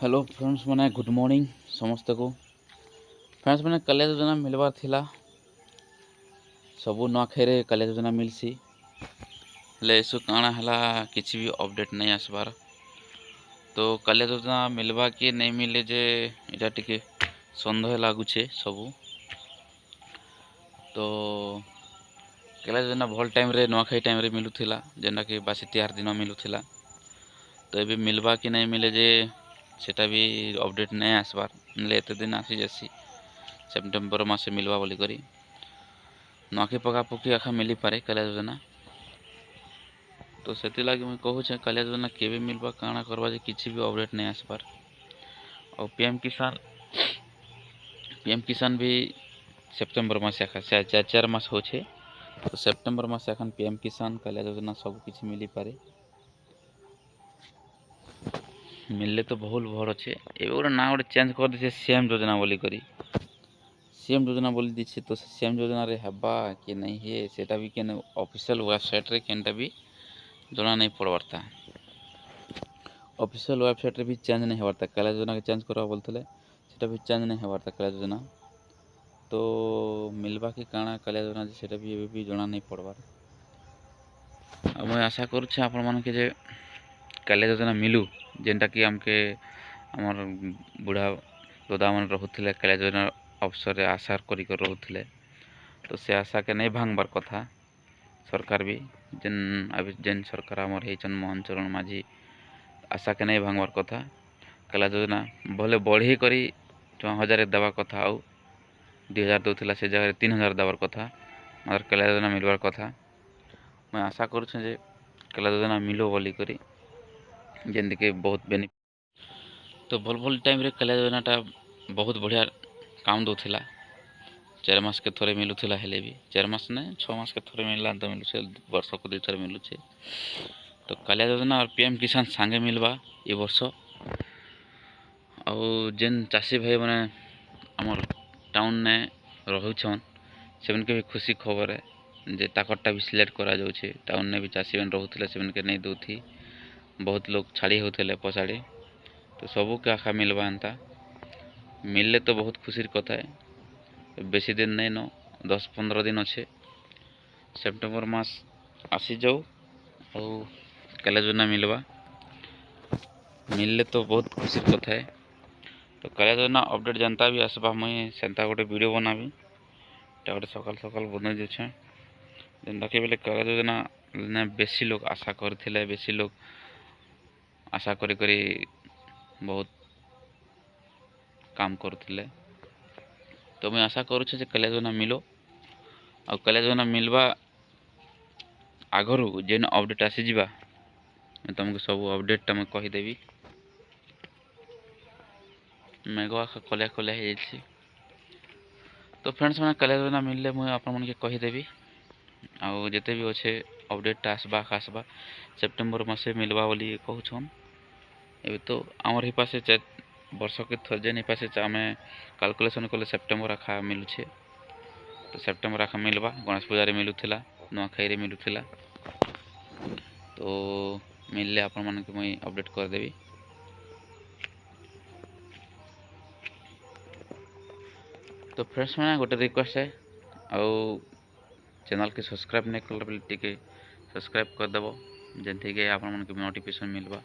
Hello friends मैंने good morning समस्त को। फ्रेंड्स मैंने कालिया योजना मिलवार थिला सबू नुआखाई कालिया योजना मिलसी हेले एसु काଣା हला किसी भी अपडेट नहीं आसबार। तो कालिया योजना मिलवा कि नहीं मिले जे इटा टिके सन्देह लगुचे सबू। तो कालिया योजना भल टाइम रे नुआखाई टाइम रे मिलुथिला जेना कि बासी तिहार दिन मिलुथिला। तो ये मिलवा कि नहीं मिले जे सेटा भी अपडेट नहीं आसबार नले एते दिन आसी जासी सेप्टेम्बर मासे मिलवा बोली करी नुआखाई पकापकी आखा मिली पारे कालिया योजना। तो से लगे मुझे कहूँ कालिया योजना केवे मिलवा काଣା करवा जे किसी भी अपडेट नहीं आसबार। और पीएम किसान भी सेप्टेम्बर मासे आखा चार मास हो तो सेप्टेम्बर मासे आखान पीएम किसान कालिया योजना सब किसी मिली पारे मिलले तो बहुत भल अच्छे। ये गोटे ना गोटे चेंज कर दे सीएम योजना बोली करी सीएम योजना बोली दीछे। तो सीएम योजना रे हबा कि नहीं है सेटा भी केन ऑफिशियल वेबसाइट रे केनटा भी जना नहीं पड़वारता। ऑफिशियल वेबसाइट रे भी चेंज नहीं होवारता कालिया योजना के चेंज करवा बोलते सेटा भी चेंज नहीं होवारता कालिया योजना। तो मिलवा कि काଣା कालिया योजना सेटा भी जना नहीं पड़वार। अब मैं आशा करुच्छे आपण मानके जे कालिया योजना मिलू जेनटा कि आमके आमर बुढ़ा दादा मन रोहुथिले कालिया योजना अवसर आशा करिक रोहुथिले। तो से आशा के नहीं भांगबार कथा सरकार भी जेन सरकार आमर हेचन मोहन चरण माझी आशा के नहीं भांगबार कथा। कालिया योजना भले बढ़ी करी 1000 देवा कथा आउ 2000 दौला से जगह 3000 देवार कथा मगर कालिया योजना मिलवार कथा। मैं आशा करुच्छे जे कालिया योजना मिलो बोली करी जेन के बहुत बेनिफिट। तो भल भल टाइम रे कालिया योजनाटा बहुत बढ़िया काम दौला 4 मास के थोड़े मिलूला हेले भी 4 मास ने 6 मास के थोड़े मिलला तो मिलूचे वर्ष को 2 थर मिलूचे। तो कालिया योजना और पीएम किसान सांगे मिलवा ये वर्ष। और जेन चाषी भाई मैंने आमर टाउन ने रोचन से भी खुशी खबर है जे ताकरटा भी सिलेक्ट करा जाउछे। टाउन ने भी चाषी मैंने रोहुथिले से नहीं दौथी बहुत लोग छाड़ी होते पछाड़ी। तो सबू के आखा मिलवा एंता मिलले तो बहुत खुशी कथा है। बेसी दिन नहीं न 10-15 दिन अच्छे सेप्टेम्बर मास आसी जाऊ और कालिया योजना मिलवा मिलले तो बहुत खुशी कथा है। तो कालिया योजना अपडेट जनता भी आसबा मुई सेंता गोटे वीडियो बनाबी गोटे सकाल सकाल बन देछे जेनता कि बेले कालिया योजना ने बेसी लोग आशा करथिले बेसी लोग आशा करी करी बहुत काम करथिले। तो मैं आशा करुच्छे जे कालिया योजना मिलो और कालिया योजना मिलवा आगरू जेन अपडेट आसीजा मैं तुमको सब अपडेटा मैं कहीदेवी। मेघ आखा कलिया कलिया हो। तो फ्रेंड्स मैंने कालिया योजना मिलले मुझे आपण मन के कहीदेवी आउ जिते भी अच्छे अपडेटा आसबा सेप्टेम्बर मासे मिलवा बोली कहून। ए तो आमर ही पासे वर्ष के जेन ही पासे आम कैलकुलेसन कले सेप्टेम्बर आखा मिलूचे। तो सेप्टेम्बर आखा मिलवा गणेश पूजा मिलूला नुआखाई मिलूला। तो मिलले आपण मन के मुई अपडेट करदेवी। तो फ्रेंड्स मैंने गोटे रिक्वेस्ट है आउ चैनल के सब्सक्राइब नहीं कल टी सब्सक्राइब करदेव जेनथी के आपण मन के नोटिफिकेशन मिलवा।